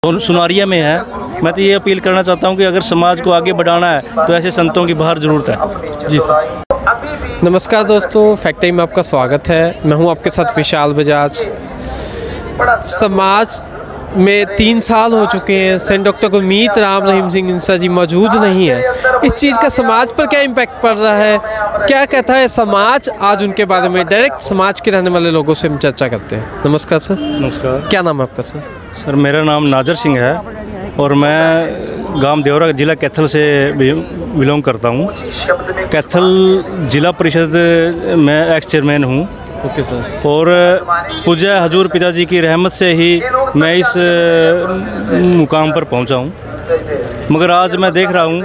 सुनारिया में है। मैं तो ये अपील करना चाहता हूँ कि अगर समाज को आगे बढ़ाना है तो ऐसे संतों की बाहर ज़रूरत है। जी सर। नमस्कार दोस्तों, फैक्ट टाइम में आपका स्वागत है। मैं हूँ आपके साथ विशाल बजाज। समाज में 3 साल हो चुके हैं, सेंट डॉक्टर गुरमीत राम रहीम सिंह इंसा जी मौजूद नहीं है। इस चीज़ का समाज पर क्या इम्पैक्ट पड़ रहा है, क्या कहता है समाज, आज उनके बारे में डायरेक्ट समाज के रहने वाले लोगों से हम चर्चा करते हैं। नमस्कार सर। नमस्कार। क्या नाम है आपका सर? सर मेरा नाम नाजर सिंह है और मैं गांव देवरा जिला कैथल से बिलोंग करता हूं। कैथल जिला परिषद में एक्स चेयरमैन हूं। Okay sir. और पूज्य हजूर पिताजी की रहमत से ही मैं इस मुकाम पर पहुंचा हूं। मगर आज मैं देख रहा हूं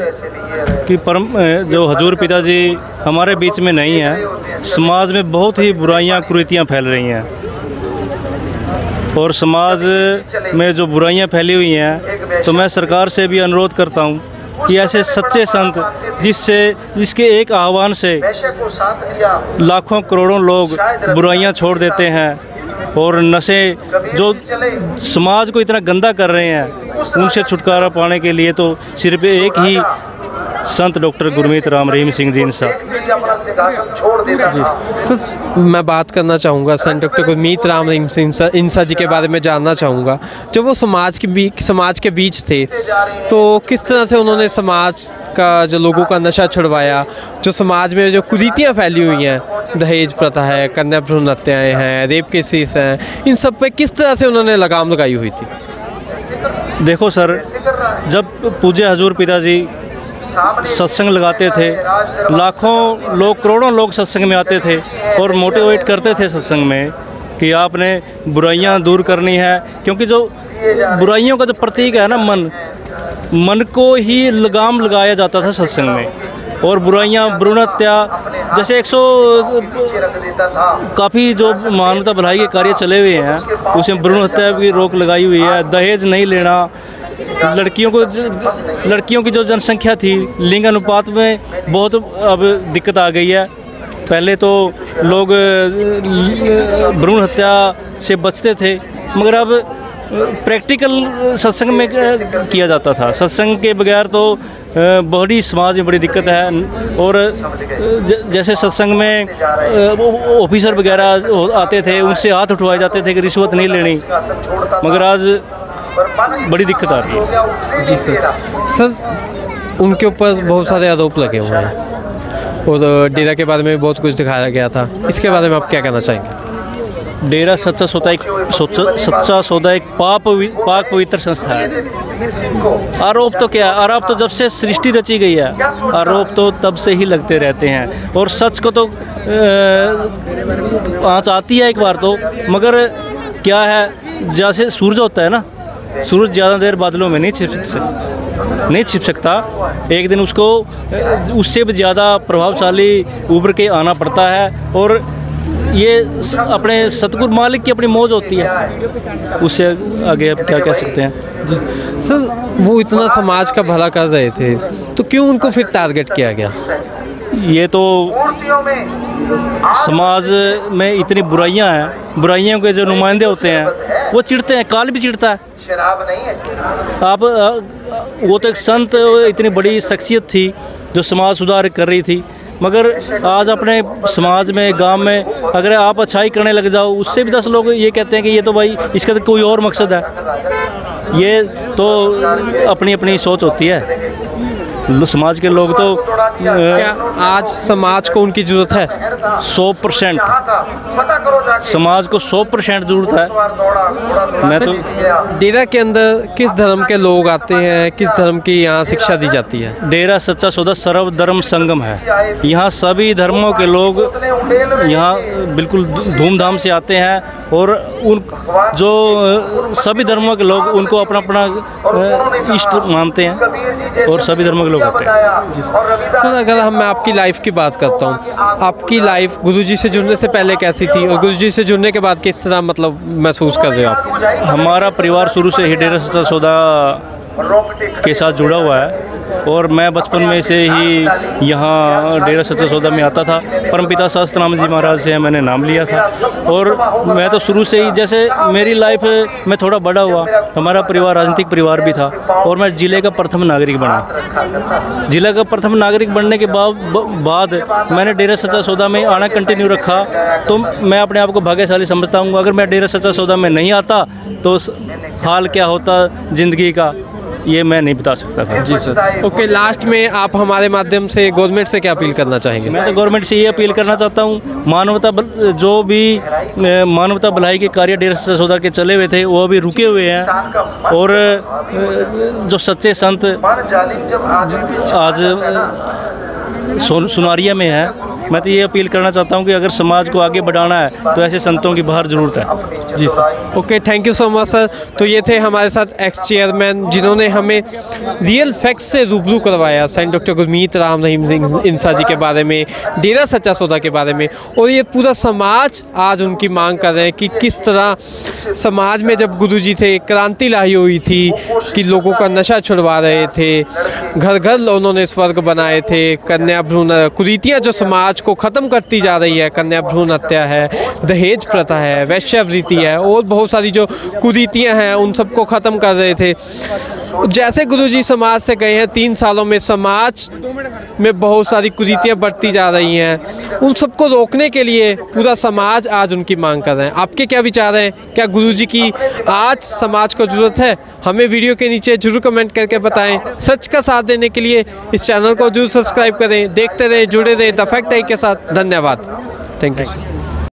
कि परम जो हजूर पिताजी हमारे बीच में नहीं है, समाज में बहुत ही बुराइयां कुरीतियां फैल रही हैं और समाज में जो बुराइयां फैली हुई हैं, तो मैं सरकार से भी अनुरोध करता हूं कि ऐसे सच्चे संत जिसके एक आह्वान से लाखों करोड़ों लोग बुराइयां छोड़ देते हैं और नशे जो समाज को इतना गंदा कर रहे हैं, उनसे छुटकारा पाने के लिए तो सिर्फ एक ही संत डॉक्टर गुरमीत राम रहीम सिंह जी इंसा। सर मैं बात करना चाहूँगा संत डॉक्टर गुरमीत राम रहीम सिंह इंसा जी के बारे में जानना चाहूँगा। जब वो समाज के बीच थे तो किस तरह से उन्होंने समाज का जो लोगों का नशा छुड़वाया, जो समाज में जो कुरीतियाँ फैली हुई हैं, दहेज प्रथा है, कन्या भ्रूण हत्याएँ हैं, रेप केसेस हैं, इन सब पे किस तरह से उन्होंने लगाम लगाई हुई थी? देखो सर, जब पूज्य हजूर पिताजी सत्संग लगाते थे, लाखों लोग करोड़ों लोग सत्संग में आते थे और मोटिवेट करते थे सत्संग में कि आपने बुराइयां दूर करनी है, क्योंकि जो बुराइयों का जो प्रतीक है ना, मन को ही लगाम लगाया जाता था सत्संग में। और बुराइयां, भ्रूण हत्या जैसे 100 काफ़ी जो मानवता भलाई के कार्य चले हुए हैं, उसमें भ्रूण हत्या की रोक लगाई हुई है। दहेज नहीं लेना, लड़कियों की जो जनसंख्या थी, लिंग अनुपात में बहुत अब दिक्कत आ गई है। पहले तो लोग भ्रूण हत्या से बचते थे, मगर अब प्रैक्टिकल सत्संग में किया जाता था। सत्संग के बगैर तो बड़ी समाज में बड़ी दिक्कत है। और जैसे सत्संग में ऑफिसर वगैरह आते थे, उनसे हाथ उठवाए जाते थे कि रिश्वत नहीं लेनी, मगर आज बड़ी दिक्कत आ रही है। जी सर, उनके ऊपर बहुत सारे आरोप लगे हुए हैं और डेरा के बारे में बहुत कुछ दिखाया गया था, इसके बारे में आप क्या कहना चाहेंगे? डेरा सच्चा सौदा एक पाक पवित्र संस्था है। आरोप तो क्या, आरोप तो जब से सृष्टि रची गई है, आरोप तो तब से ही लगते रहते हैं। और सच को तो आँच आती है एक बार तो, मगर क्या है, जैसे सूरज होता है ना, सूरज ज़्यादा देर बादलों में नहीं छिप सकता। एक दिन उसको उससे भी ज़्यादा प्रभावशाली उभर के आना पड़ता है। और ये अपने सतगुरु मालिक की अपनी मौज होती है, उससे आगे अब क्या कह सकते हैं। सर वो इतना समाज का भला कर रहे थे, तो क्यों उनको फिर टारगेट किया गया? ये तो समाज में इतनी बुराइयां हैं, बुराइयों के जो नुमाइंदे होते हैं वो चिढ़ते हैं, काल भी चिढ़ता है। आप वो तो एक संत, इतनी बड़ी शख्सियत थी जो समाज सुधार कर रही थी, मगर आज अपने समाज में, गांव में अगर आप अच्छाई करने लग जाओ, उससे भी 10 लोग ये कहते हैं कि ये तो भाई इसका तो कोई और मकसद है। ये तो अपनी अपनी सोच होती है। समाज के लोग तो क्या आज समाज को उनकी ज़रूरत है? 100% समाज को 100% ज़रूरत है। मैं तो डेरा के अंदर किस धर्म के लोग आते हैं, किस धर्म की यहाँ शिक्षा दी जाती है? डेरा सच्चा सौदा सर्वधर्म संगम है। यहाँ सभी धर्मों के लोग यहाँ बिल्कुल धूमधाम से आते हैं और उन जो सभी धर्मों के लोग उनको अपना अपना इष्ट मानते हैं और सभी धर्मों के लोग होते हैं। सर अगर मैं आपकी लाइफ की बात करता हूँ, आपकी लाइफ गुरुजी से जुड़ने से पहले कैसी थी और गुरुजी से जुड़ने के बाद किस तरह मतलब महसूस कर रहे हो आप? हमारा परिवार शुरू से ही डेरा सच्चा सौदा के साथ जुड़ा हुआ है और मैं बचपन में से ही यहाँ डेरा सच्चा सौदा में आता था। परमपिता शास्त्राम जी महाराज से मैंने नाम लिया था और मैं तो शुरू से ही, जैसे मेरी लाइफ में थोड़ा बड़ा हुआ, हमारा परिवार राजनीतिक परिवार भी था और मैं ज़िले का प्रथम नागरिक बना। ज़िले का प्रथम नागरिक बनने के बाद मैंने डेरा सच्चा सौदा में आना कंटिन्यू रखा। तो मैं अपने आप को भाग्यशाली समझता हूँ। अगर मैं डेरा सच्चा सौदा में नहीं आता तो हाल क्या होता ज़िंदगी का, ये मैं नहीं बता सकता था। जी सर। ओके, लास्ट में आप हमारे माध्यम से गवर्नमेंट से क्या अपील करना चाहेंगे? मैं तो गवर्नमेंट से ये अपील करना चाहता हूँ, जो भी मानवता भलाई के कार्य डेरा सच्चा सौदा के चले हुए थे वो अभी रुके हुए हैं और जो सच्चे संत आज सुनारिया में है, मैं तो ये अपील करना चाहता हूँ कि अगर समाज को आगे बढ़ाना है तो ऐसे संतों की बहुत ज़रूरत है। जी sir. Okay, thank you so much sir. तो ये थे हमारे साथ एक्स चेयरमैन जिन्होंने हमें रियल फैक्ट्स से रूबरू करवाया सेंट डॉक्टर गुरमीत राम रहीम सिंह इंसा जी के बारे में, डेरा सच्चा सौदा के बारे में। और ये पूरा समाज आज उनकी मांग कर रहे हैं कि किस तरह समाज में जब गुरुजी थे क्रांति लाई हुई थी कि लोगों का नशा छुड़वा रहे थे, घर घर उन्होंने स्वर्ग बनाए थे, कन्या भ्रूण कुरीतियाँ जो समाज को ख़त्म करती जा रही है, कन्या भ्रूण हत्या है, दहेज प्रथा है, वैश्यावृत्ति है और बहुत सारी जो कुरीतियाँ हैं उन सबको ख़त्म कर रहे थे। जैसे गुरुजी समाज से गए हैं, 3 सालों में समाज में बहुत सारी कुरीतियाँ बढ़ती जा रही हैं। उन सबको रोकने के लिए पूरा समाज आज उनकी मांग कर रहे हैं। आपके क्या विचार हैं? क्या गुरुजी की आज समाज को ज़रूरत है? हमें वीडियो के नीचे जरूर कमेंट करके बताएं। सच का साथ देने के लिए इस चैनल को जरूर सब्सक्राइब करें। देखते रहें, जुड़े रहें द फैक्ट आई के साथ। धन्यवाद। Thank you.